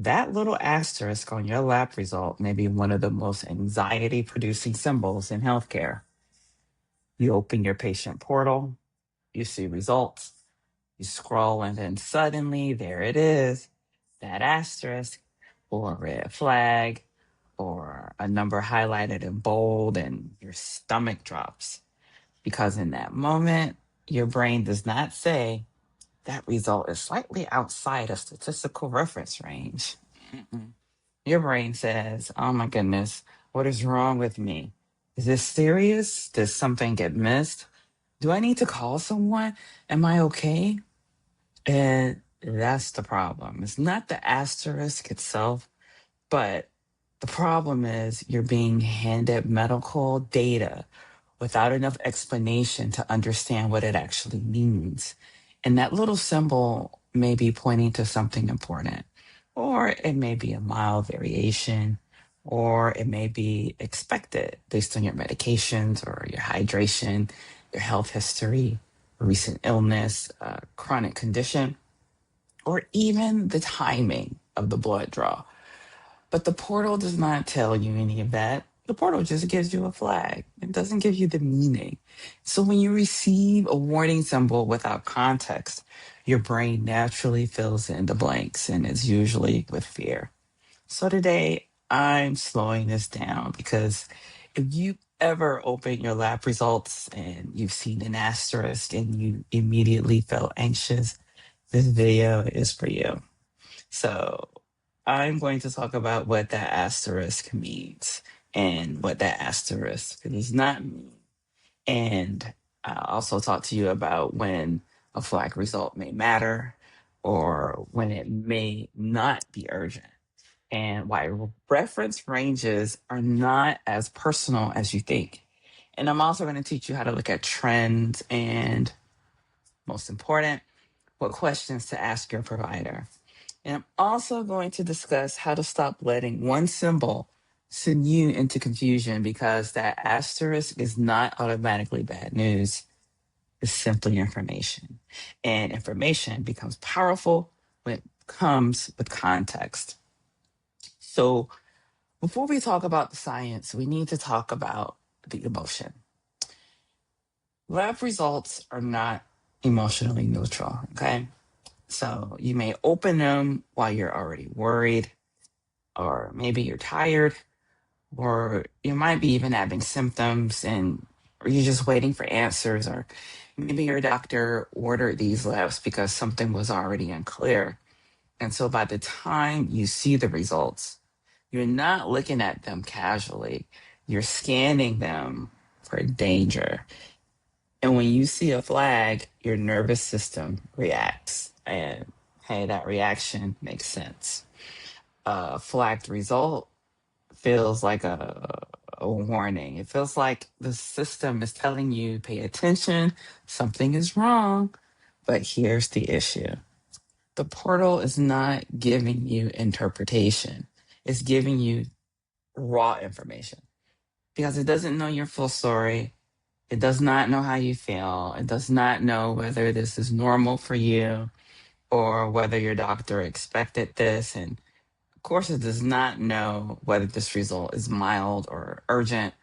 That little asterisk on your lab result may be one of the most anxiety producing symbols in healthcare. You open your patient portal, you see results, you scroll, and then suddenly there it is, that asterisk or a red flag or a number highlighted in bold, and your stomach drops. Because in that moment, your brain does not say that result is slightly outside a statistical reference range. Mm-mm. Your brain says, oh my goodness, what is wrong with me? Is this serious? Did something get missed? Do I need to call someone? Am I okay? And that's the problem. It's not the asterisk itself, but the problem is you're being handed medical data without enough explanation to understand what it actually means. And that little symbol may be pointing to something important, or it may be a mild variation, or it may be expected based on your medications or your hydration, your health history, recent illness, chronic condition, or even the timing of the blood draw. But the portal does not tell you any of that. The portal just gives you a flag. It doesn't give you the meaning. So when you receive a warning symbol without context, your brain naturally fills in the blanks, and it's usually with fear. So today I'm slowing this down because if you ever open your lab results and you've seen an asterisk and you immediately felt anxious, this video is for you. So I'm going to talk about what that asterisk means and what that asterisk does not mean. And I'll also talk to you about when a flag result may matter or when it may not be urgent, and why reference ranges are not as personal as you think. And I'm also going to teach you how to look at trends and, most important, what questions to ask your provider. And I'm also going to discuss how to stop letting one symbol send you into confusion, because that asterisk is not automatically bad news. It's simply information. And information becomes powerful when it comes with context. So before we talk about the science, we need to talk about the emotion. Lab results are not emotionally neutral, okay? So you may open them while you're already worried, or maybe you're tired, or you might be even having symptoms and or you're just waiting for answers, or maybe your doctor ordered these labs because something was already unclear. And so by the time you see the results, you're not looking at them casually. You're scanning them for danger. And when you see a flag, your nervous system reacts. And hey, that reaction makes sense. A flagged result feels like a warning. It feels like the system is telling you, pay attention, something is wrong. But here's the issue: the portal is not giving you interpretation, it's giving you raw information because it doesn't know your full story. It does not know how you feel. It does not know whether this is normal for you or whether your doctor expected this. And of course, it does not know whether this result is mild or urgent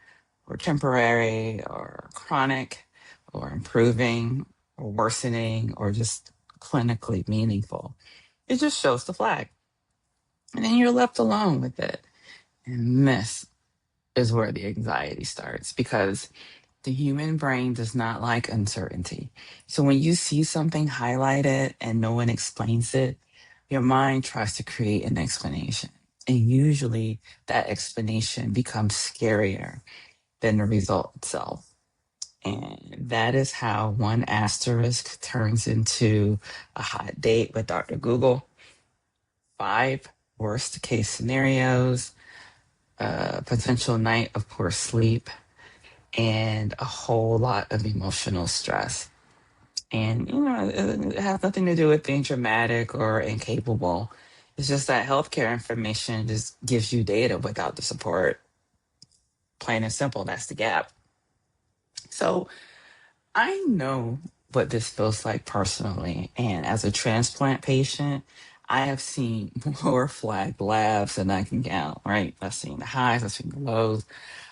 or temporary or chronic or improving or worsening or just clinically meaningful. It just shows the flag. And then you're left alone with it. And this is where the anxiety starts, because the human brain does not like uncertainty. So when you see something highlighted and no one explains it, your mind tries to create an explanation. And usually that explanation becomes scarier than the result itself. And that is how one asterisk turns into a hot date with Dr. Google, five worst case scenarios, a potential night of poor sleep, and a whole lot of emotional stress. And, it has nothing to do with being dramatic or incapable. It's just that healthcare information just gives you data without the support. Plain and simple, that's the gap. So I know what this feels like personally. And as a transplant patient, I have seen more flagged labs than I can count, right? I've seen the highs, I've seen the lows,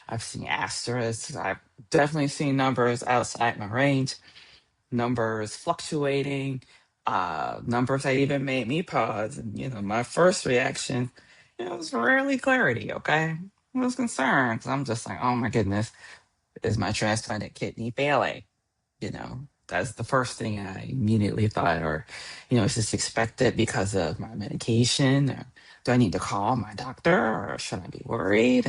I've seen asterisks, I've definitely seen numbers outside my range, numbers fluctuating, numbers that even made me pause. And, my first reaction, was rarely clarity, okay? I was concerned 'cause I'm just like, oh my goodness, is my transplanted kidney failing? That's the first thing I immediately thought, or, is this expected because of my medication? Or do I need to call my doctor or should I be worried?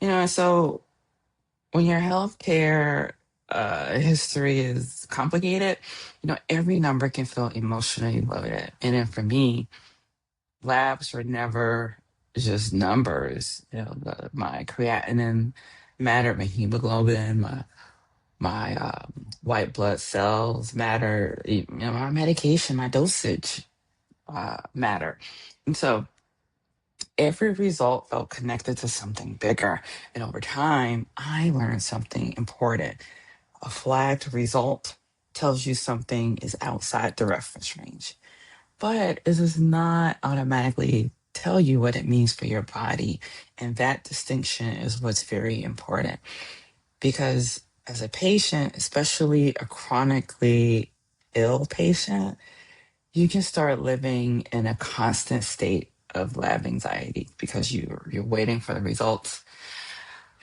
And, so when your healthcare history is complicated, every number can feel emotionally loaded. And then for me, labs were never just numbers. My creatinine mattered, my hemoglobin, my white blood cells matter. My medication, my dosage matter. And so every result felt connected to something bigger. And over time, I learned something important. A flagged result tells you something is outside the reference range, but it does not automatically tell you what it means for your body. And that distinction is what's very important because as a patient, especially a chronically ill patient, you can start living in a constant state of lab anxiety because you're waiting for the results.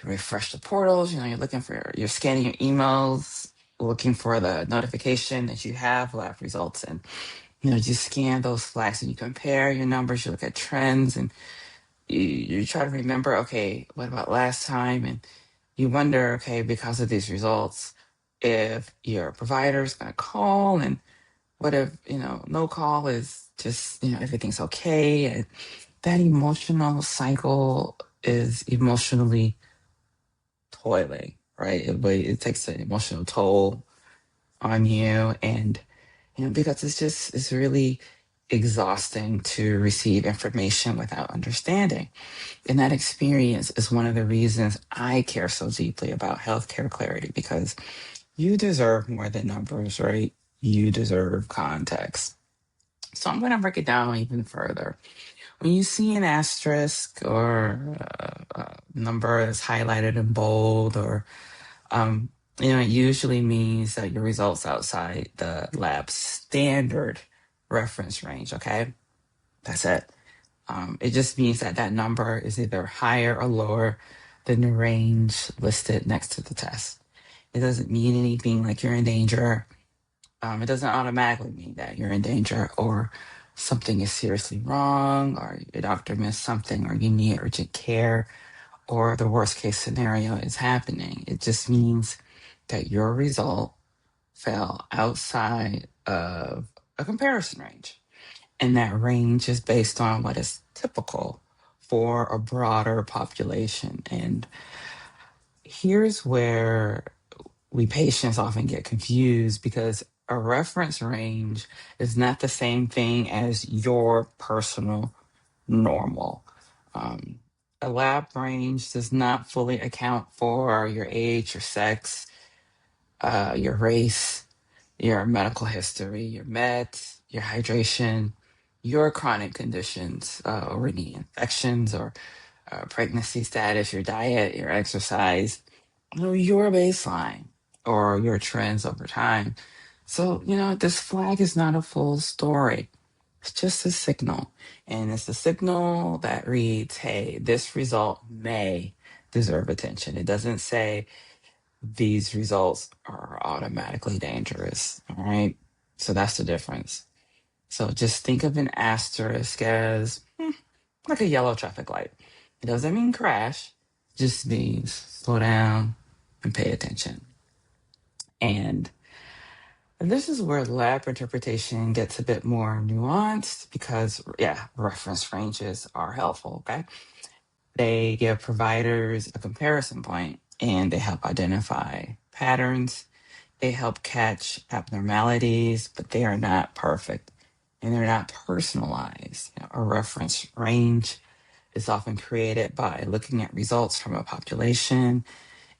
You refresh the portals, you're scanning your emails, looking for the notification that you have lab results, and you scan those flags and you compare your numbers, you look at trends, and you try to remember, okay, what about last time? And you wonder, okay, because of these results, if your provider is going to call, and what if, no call is just, everything's okay. And that emotional cycle is emotionally toiling, right? It takes an emotional toll on you. And, because it's really exhausting to receive information without understanding. And that experience is one of the reasons I care so deeply about healthcare clarity because you deserve more than numbers, right? You deserve context. So I'm going to break it down even further. When you see an asterisk or a number that's highlighted in bold, or it usually means that your results outside the lab's standard reference range. Okay, that's it. It just means that that number is either higher or lower than the range listed next to the test. It doesn't mean anything like you're in danger. It doesn't automatically mean that you're in danger or something is seriously wrong or your doctor missed something or you need urgent care or the worst case scenario is happening. It just means that your result fell outside of a comparison range. And that range is based on what is typical for a broader population. And here's where we patients often get confused because a reference range is not the same thing as your personal normal. Um, a lab range does not fully account for your age, your sex, your race, your medical history, your meds, your hydration, your chronic conditions, or any infections or pregnancy status, your diet, your exercise, your baseline or your trends over time. So, this flag is not a full story. It's just a signal. And it's a signal that reads, hey, this result may deserve attention. It doesn't say these results are automatically dangerous. All right. So that's the difference. So just think of an asterisk as like a yellow traffic light. It doesn't mean crash, just means slow down and pay attention. And this is where lab interpretation gets a bit more nuanced because, yeah, reference ranges are helpful, okay? They give providers a comparison point and they help identify patterns. They help catch abnormalities, but they are not perfect and they're not personalized. A reference range is often created by looking at results from a population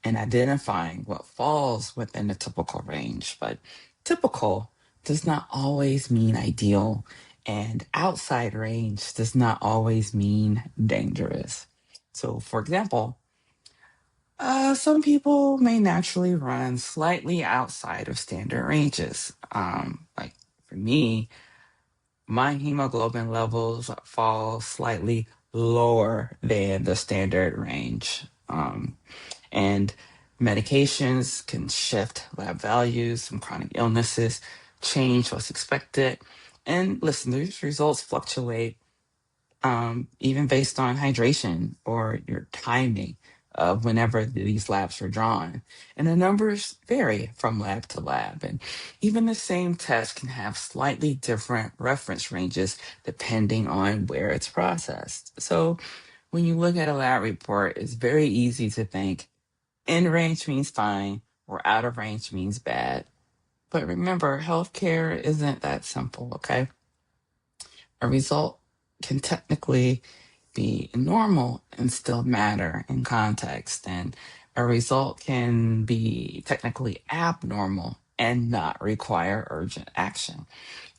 and identifying what falls within the typical range. But typical does not always mean ideal. And outside range does not always mean dangerous. So, for example, some people may naturally run slightly outside of standard ranges. Like for me, my hemoglobin levels fall slightly lower than the standard range. And medications can shift lab values, some chronic illnesses change what's expected. And listen, these results fluctuate even based on hydration or your timing of whenever these labs were drawn. And the numbers vary from lab to lab. And even the same test can have slightly different reference ranges depending on where it's processed. So when you look at a lab report, it's very easy to think in range means fine or out of range means bad. But remember, healthcare isn't that simple, okay? A result can technically be normal and still matter in context. And a result can be technically abnormal and not require urgent action.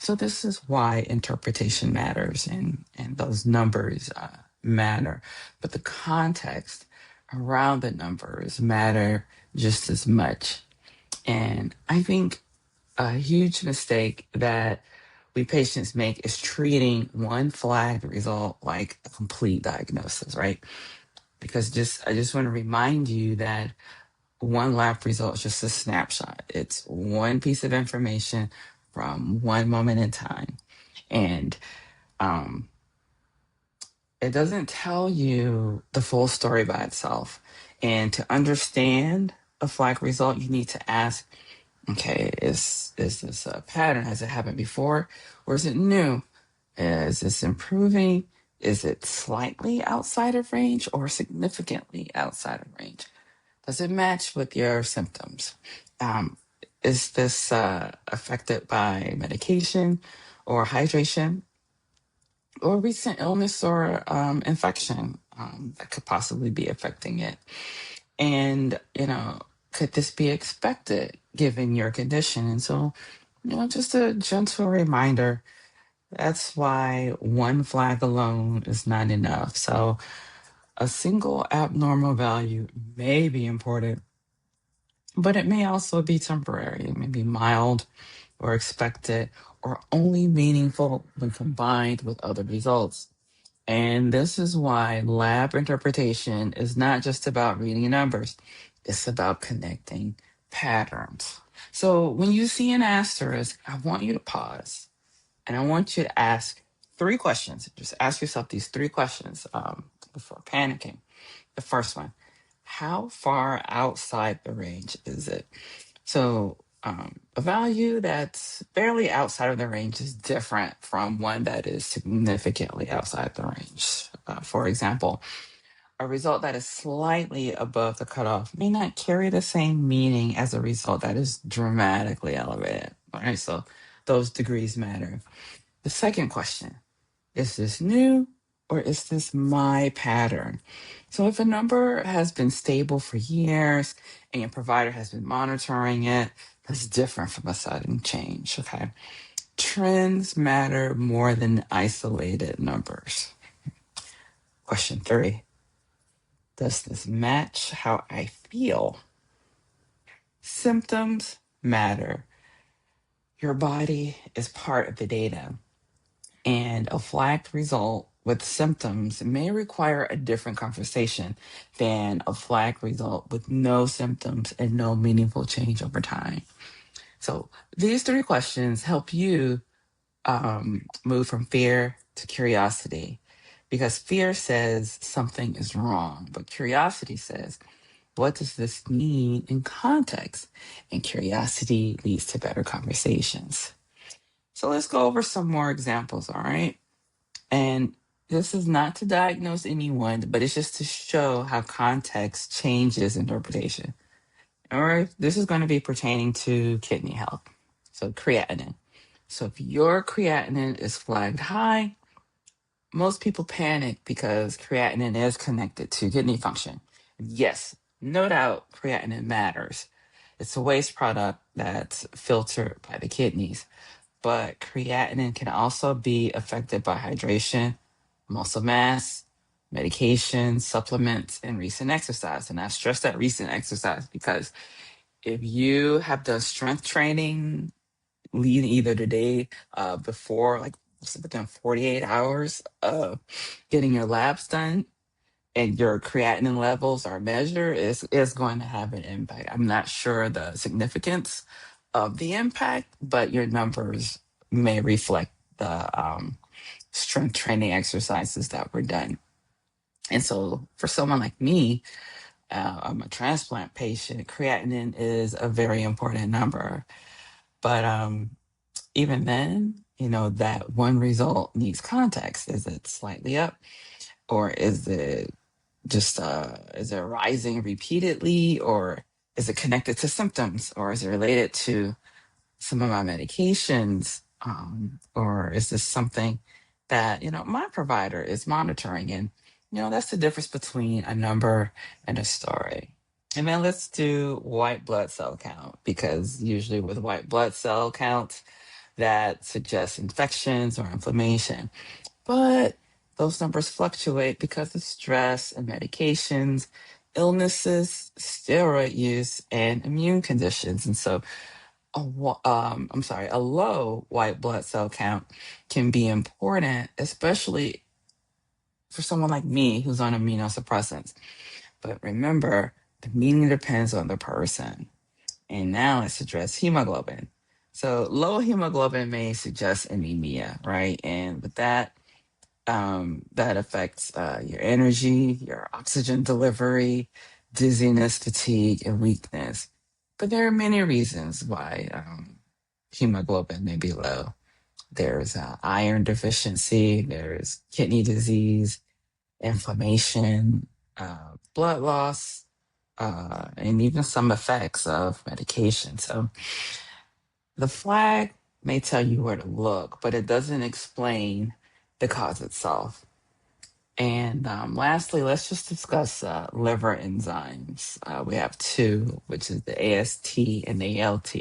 So, this is why interpretation matters and those numbers matter. But the context around the numbers matter just as much. And I think a huge mistake that we patients make is treating one flag result like a complete diagnosis, right? Because just I just want to remind you that one lab result is just a snapshot. It's one piece of information from one moment in time. And um, it doesn't tell you the full story by itself. And to understand a flag result, you need to ask, okay, is this a pattern? Has it happened before? Or is it new? Is this improving? Is it slightly outside of range or significantly outside of range? Does it match with your symptoms? Um, is this affected by medication or hydration or recent illness or infection that could possibly be affecting it? And, could this be expected given your condition? And so, just a gentle reminder, that's why one flag alone is not enough. So, a single abnormal value may be important, but it may also be temporary. It may be mild or expected or only meaningful when combined with other results. And this is why lab interpretation is not just about reading numbers, it's about connecting patterns. So when you see an asterisk, I want you to pause and I want you to ask three questions. Just ask yourself these three questions before panicking. The first one, how far outside the range is it? So, a value that's barely outside of the range is different from one that is significantly outside the range. For example, a result that is slightly above the cutoff may not carry the same meaning as a result that is dramatically elevated. All right, so those degrees matter. The second question, is this new or is this my pattern? So if a number has been stable for years and your provider has been monitoring it, that's different from a sudden change, okay? Trends matter more than isolated numbers. Question three, does this match how I feel? Symptoms matter. Your body is part of the data. And a flagged result with symptoms may require a different conversation than a flagged result with no symptoms and no meaningful change over time. So these three questions help you move from fear to curiosity because fear says something is wrong, but curiosity says, what does this mean in context? And curiosity leads to better conversations. So let's go over some more examples, all right? And this is not to diagnose anyone, but it's just to show how context changes interpretation. All right, this is going to be pertaining to kidney health. So, creatinine. So, if your creatinine is flagged high, most people panic because creatinine is connected to kidney function. Yes, no doubt creatinine matters. It's a waste product that's filtered by the kidneys. but creatinine can also be affected by hydration, muscle mass, medications, supplements, and recent exercise. And I stress that recent exercise because if you have done strength training leading either the day before, like within 48 hours of getting your labs done, and your creatinine levels are measured, is going to have an impact. I'm not sure the significance of the impact, but your numbers may reflect the strength training exercises that were done. And so, for someone like me, I'm a transplant patient. Creatinine is a very important number, but even then, that one result needs context. Is it slightly up, or is it rising repeatedly, or is it connected to symptoms, or is it related to some of my medications, or is this something that my provider is monitoring? And that's the difference between a number and a story. And then let's do white blood cell count, because usually with white blood cell count, that suggests infections or inflammation. But those numbers fluctuate because of stress and medications, illnesses, steroid use, and immune conditions. And so, a low white blood cell count can be important, especially for someone like me who's on immunosuppressants. But remember, the meaning depends on the person. And now let's address hemoglobin. So, low hemoglobin may suggest anemia, right? And with that affects your energy, your oxygen delivery, dizziness, fatigue, and weakness. But there are many reasons why hemoglobin may be low. There's iron deficiency, there's kidney disease, inflammation, blood loss, and even some effects of medication. So the flag may tell you where to look, but it doesn't explain the cause itself. And lastly, let's just discuss liver enzymes. We have two, which is the AST and the ALT.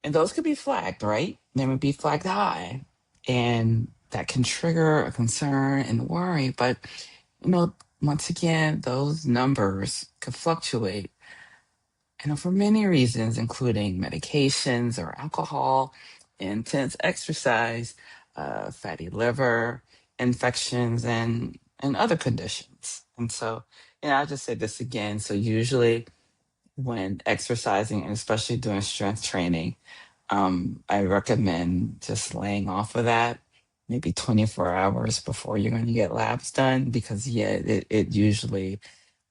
And those could be flagged, right? They would be flagged high. And that can trigger a concern and worry. But, once again, those numbers could fluctuate, for many reasons, including medications or alcohol, intense exercise, fatty liver, infections, and other conditions. And so, I'll just say this again. So, usually when exercising, and especially doing strength training, I recommend just laying off of that maybe 24 hours before you're going to get labs done, because, yeah, it usually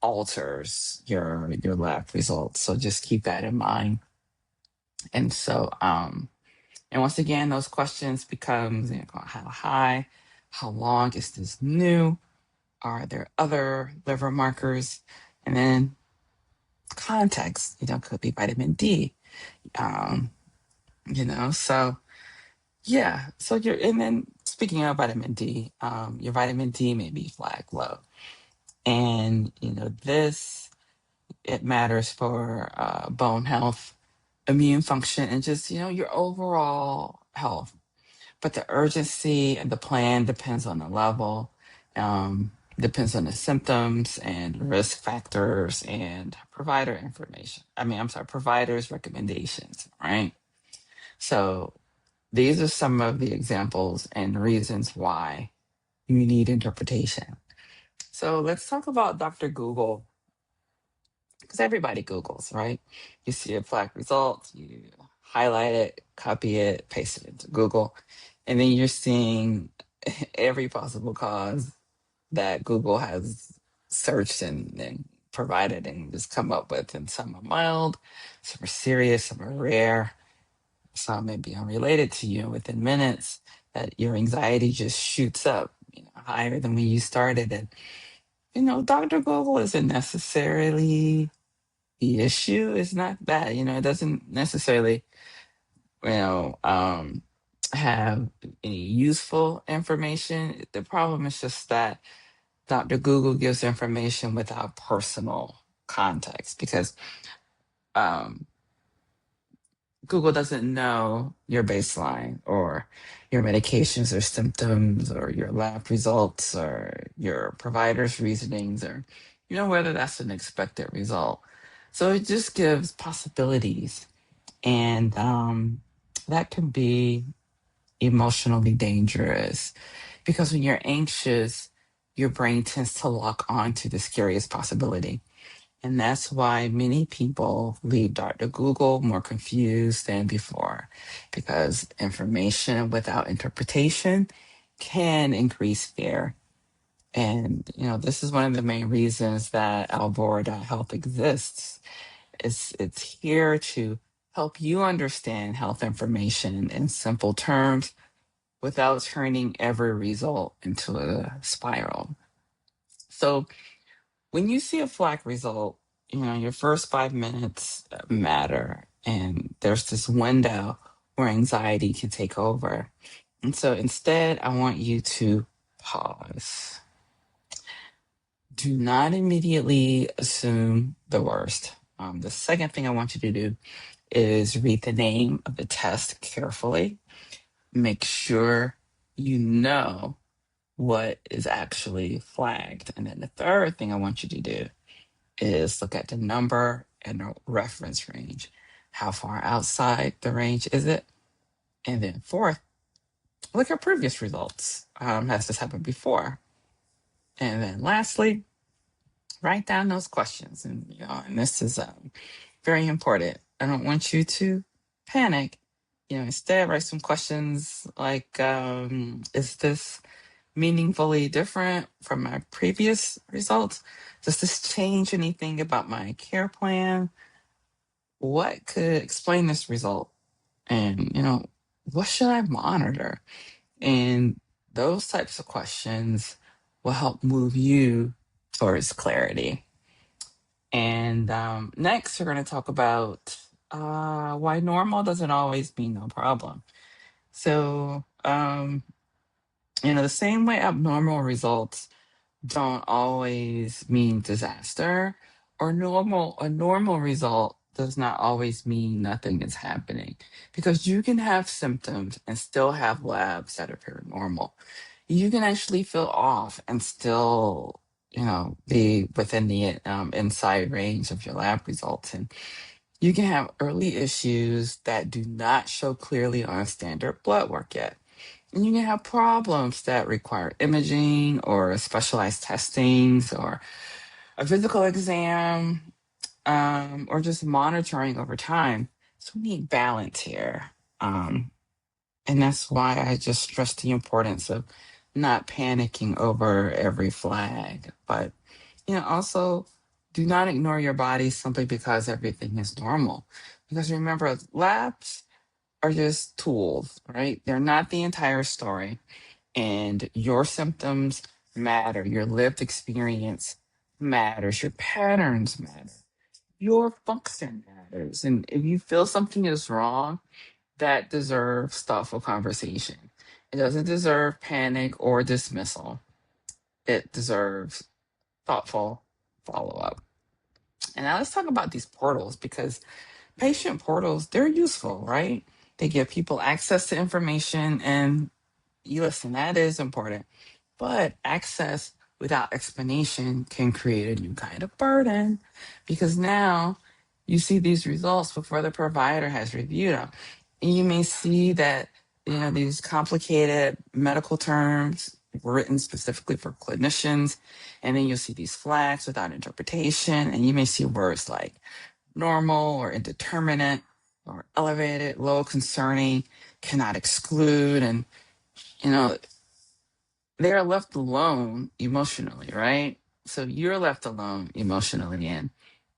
alters your lab results. So just keep that in mind. And so, and once again, those questions becomes, how high, how long is this new? Are there other liver markers? And then context, could be vitamin D. Um, so yeah. So and then speaking of vitamin D, your vitamin D may be flag low. And, this, it matters for bone health, immune function, and just, your overall health. But the urgency and the plan depends on the level, depends on the symptoms and risk factors and provider information. I'm sorry, providers' recommendations, right? So these are some of the examples and reasons why you need interpretation. So let's talk about Dr. Google, because everybody Googles, right? You see a flag result, you highlight it, copy it, paste it into Google, and then you're seeing every possible cause that Google has searched and provided and just come up with. And some are mild, some are serious, some are rare, some may be unrelated to you. And within minutes, that your anxiety just shoots up, higher than when you started. And Dr. Google isn't necessarily the issue. Is not that, it doesn't necessarily, you know, um, have any useful information. The problem is just that Dr. Google gives information without personal context, because um, Google doesn't know your baseline or your medications or symptoms or your lab results or your provider's reasonings or, whether that's an expected result. So it just gives possibilities. And that can be emotionally dangerous because when you're anxious, your brain tends to lock on to the scariest possibility. And that's why many people leave Dr. Google more confused than before, because information without interpretation can increase fear. And, this is one of the main reasons that Health exists. It's here to help you understand health information in simple terms without turning every result into a spiral. So when you see a flat result, your first 5 minutes matter. And there's this window where anxiety can take over. And so instead, I want you to pause. Do not immediately assume the worst. The second thing I want you to do is read the name of the test carefully. Make sure you know what is actually flagged. And then the third thing I want you to do is look at the number and the reference range. How far outside the range is it? And then fourth, look at previous results. Has this happened before? And then lastly, write down those questions. And this is very important. I don't want you to panic. Instead, write some questions like, is this meaningfully different from my previous results? Does this change anything about my care plan? What could explain this result? And, what should I monitor? And those types of questions will help move you towards clarity. And next, we're going to talk about why normal doesn't always mean no problem. So, the same way abnormal results don't always mean disaster, or a normal result does not always mean nothing is happening, because you can have symptoms and still have labs that appear normal. You can actually feel off and still, be within the inside range of your lab results. And you can have early issues that do not show clearly on standard blood work yet. And you can have problems that require imaging or specialized testings or a physical exam, or just monitoring over time. So we need balance here. And that's why I just stress the importance of not panicking over every flag. But, also do not ignore your body simply because everything is normal. Because remember, labs are just tools, right? They're not the entire story. And your symptoms matter, your lived experience matters, your patterns matter, your function matters. And if you feel something is wrong, that deserves thoughtful conversation. It doesn't deserve panic or dismissal. It deserves thoughtful follow up. And now let's talk about these portals, because patient portals, they're useful, right? They give people access to information, and you listen, that is important. But access without explanation can create a new kind of burden, because now you see these results before the provider has reviewed them. And you may see that, these complicated medical terms written specifically for clinicians. And then you'll see these flags without interpretation. And you may see words like normal or indeterminate or elevated, low, concerning, cannot exclude. And, you know, they are left alone emotionally, right? So you're left alone emotionally. And,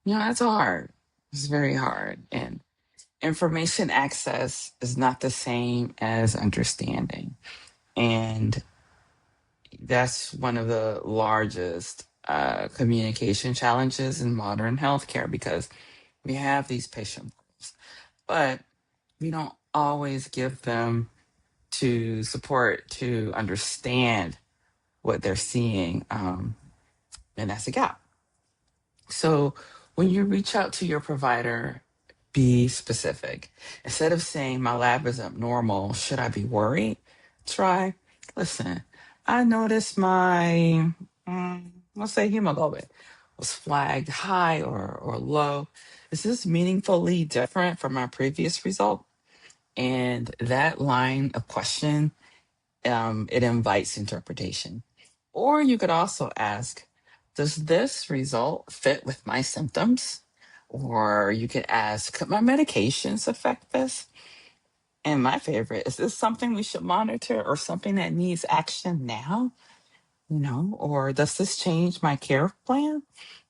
that's hard. It's very hard. And information access is not the same as understanding. And that's one of the largest communication challenges in modern healthcare, because we have these patient groups, but we don't always give them to support to understand what they're seeing. And that's a gap. So when you reach out to your provider, Be specific. Instead of saying my lab is abnormal, should I be worried? Try, listen, I noticed my, let's say hemoglobin was flagged high or low. Is this meaningfully different from my previous result? And that line of question, it invites interpretation. Or you could also ask, does this result fit with my symptoms? Or you could ask, could my medications affect this? And my favorite, is this something we should monitor or something that needs action now? Or does this change my care plan?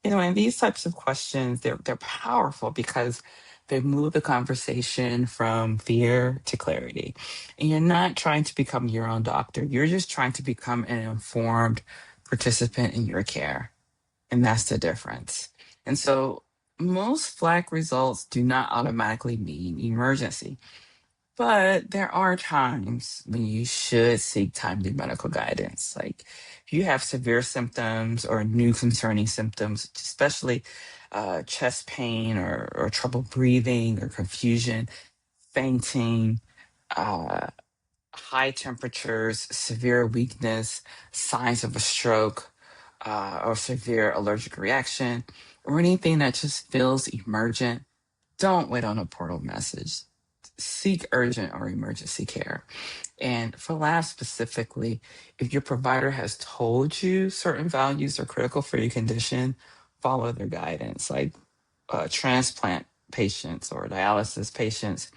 And these types of questions, they're powerful because they move the conversation from fear to clarity. And you're not trying to become your own doctor. You're just trying to become an informed participant in your care. And that's the difference. And so most flag results do not automatically mean emergency. But there are times when you should seek timely medical guidance. Like if you have severe symptoms or new concerning symptoms, especially chest pain or trouble breathing or confusion, fainting, uh, high temperatures, severe weakness, signs of a stroke, or severe allergic reaction, or anything that just feels emergent, don't wait on a portal message. Seek urgent or emergency care. And for labs specifically, if your provider has told you certain values are critical for your condition, follow their guidance. Like transplant patients or dialysis patients,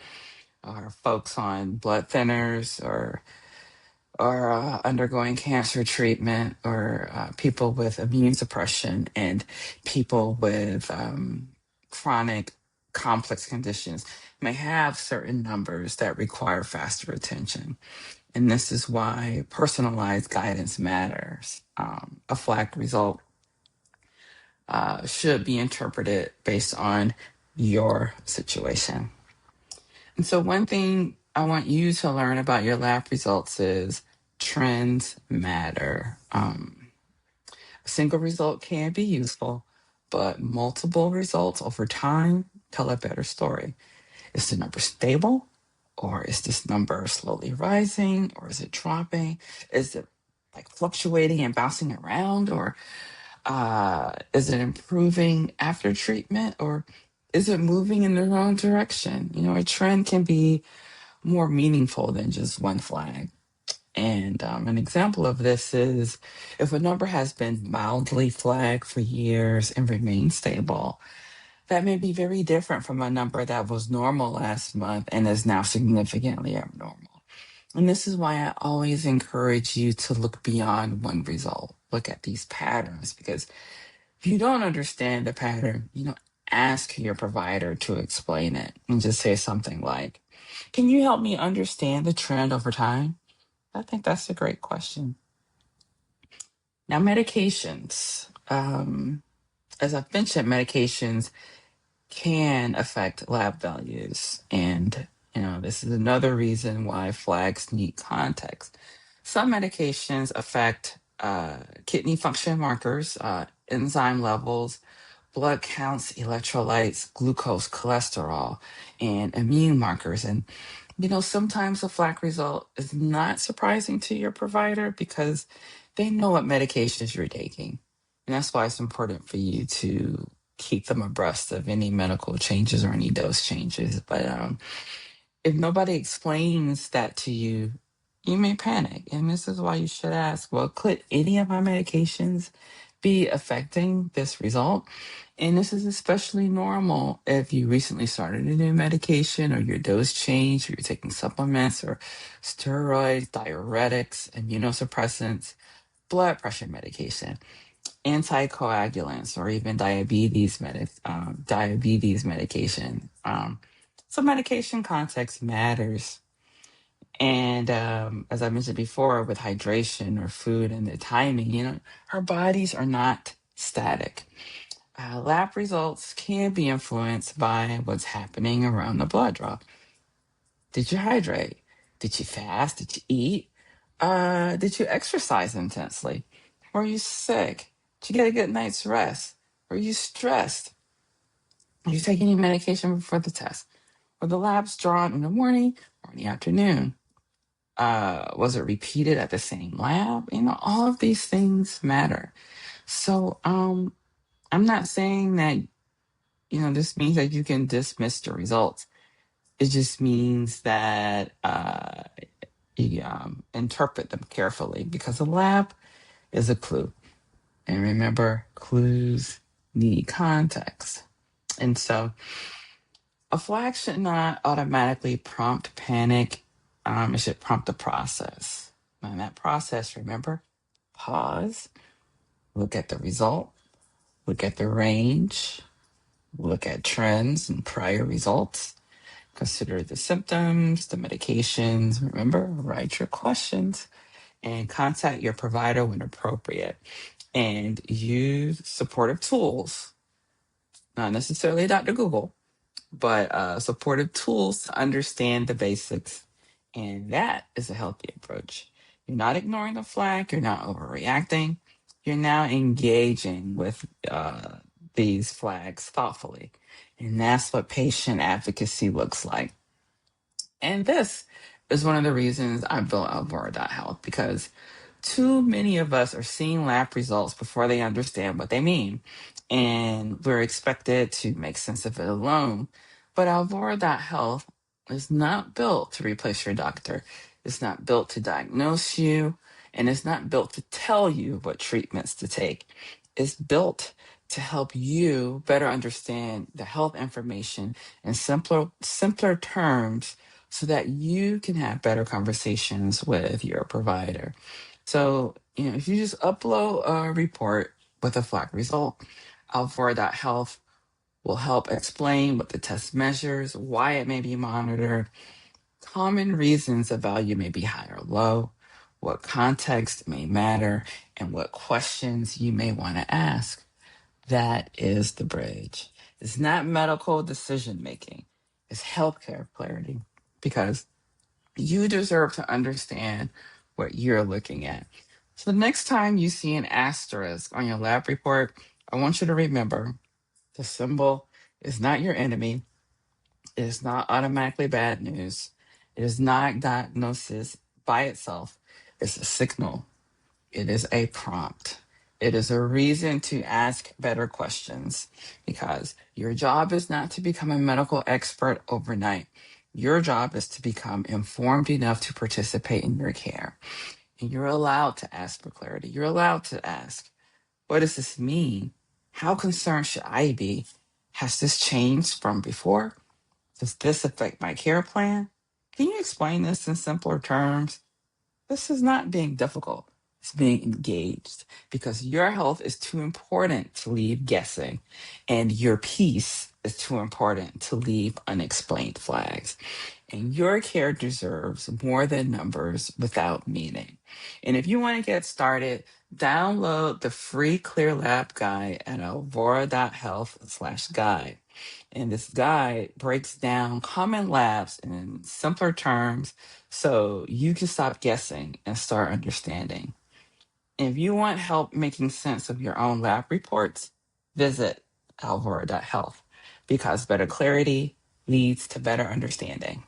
or folks on blood thinners, or undergoing cancer treatment, or people with immune suppression, and people with chronic complex conditions may have certain numbers that require faster attention. And this is why personalized guidance matters. A flag result should be interpreted based on your situation. And so, one thing I want you to learn about your lab results is trends matter. A single result can be useful, but multiple results over time tell a better story. Is the number stable? Or is this number slowly rising? Or is it dropping? Is it like fluctuating and bouncing around? Or is it improving after treatment? Or is it moving in the wrong direction? A trend can be more meaningful than just one flag. And an example of this is if a number has been mildly flagged for years and remains stable, that may be very different from a number that was normal last month and is now significantly abnormal. And this is why I always encourage you to look beyond one result, look at these patterns, because if you don't understand the pattern, ask your provider to explain it and just say something like, can you help me understand the trend over time? I think that's a great question. Now, medications. As I've mentioned, medications can affect lab values. And, this is another reason why flags need context. Some medications affect kidney function markers, enzyme levels, blood counts, electrolytes, glucose, cholesterol, and immune markers. And, sometimes a flag result is not surprising to your provider because they know what medications you're taking. And that's why it's important for you to keep them abreast of any medical changes or any dose changes. But if nobody explains that to you, you may panic. And this is why you should ask, well, could any of my medications be affecting this result? And this is especially normal if you recently started a new medication or your dose changed, or you're taking supplements or steroids, diuretics, immunosuppressants, blood pressure medication, anticoagulants, or even diabetes medication. So medication context matters. And as I mentioned before, with hydration or food and the timing, our bodies are not static. Lab results can be influenced by what's happening around the blood draw. Did you hydrate? Did you fast? Did you eat? Did you exercise intensely? Were you sick? Did you get a good night's rest? Were you stressed? Did you take any medication before the test? Were the labs drawn in the morning or in the afternoon? Was it repeated at the same lab? All of these things matter. So I'm not saying that, this means that you can dismiss the results. It just means that you interpret them carefully because the lab is a clue. And remember, clues need context. And so a flag should not automatically prompt panic. It should prompt a process. And that process, remember, pause, look at the result, look at the range, look at trends and prior results, consider the symptoms, the medications. Remember, write your questions and contact your provider when appropriate. And use supportive tools, not necessarily Dr. Google, but supportive tools to understand the basics. And that is a healthy approach. You're not ignoring the flag, you're not overreacting, you're now engaging with these flags thoughtfully. And that's what patient advocacy looks like. And this is one of the reasons I built Alvora.health because too many of us are seeing lab results before they understand what they mean. And we're expected to make sense of it alone. But Alvora.health is not built to replace your doctor. It's not built to diagnose you. And it's not built to tell you what treatments to take. It's built to help you better understand the health information in simpler terms so that you can have better conversations with your provider. So, if you just upload a report with a flag result, Alvora.health will help explain what the test measures, why it may be monitored, common reasons a value may be high or low, what context may matter, and what questions you may want to ask. That is the bridge. It's not medical decision making, it's healthcare clarity because you deserve to understand what you're looking at. So the next time you see an asterisk on your lab report, I want you to remember the symbol is not your enemy. It is not automatically bad news. It is not diagnosis by itself. It's a signal. It is a prompt. It is a reason to ask better questions because your job is not to become a medical expert overnight. Your job is to become informed enough to participate in your care. And you're allowed to ask for clarity. You're allowed to ask, what does this mean? How concerned should I be? Has this changed from before? Does this affect my care plan? Can you explain this in simpler terms? This is not being difficult. It's being engaged because your health is too important to leave guessing, and your peace is too important to leave unexplained flags. And your care deserves more than numbers without meaning. And if you want to get started, download the free Clear Lab guide at alvora.health/guide. And this guide breaks down common labs in simpler terms so you can stop guessing and start understanding. If you want help making sense of your own lab reports, visit alvora.health because better clarity leads to better understanding.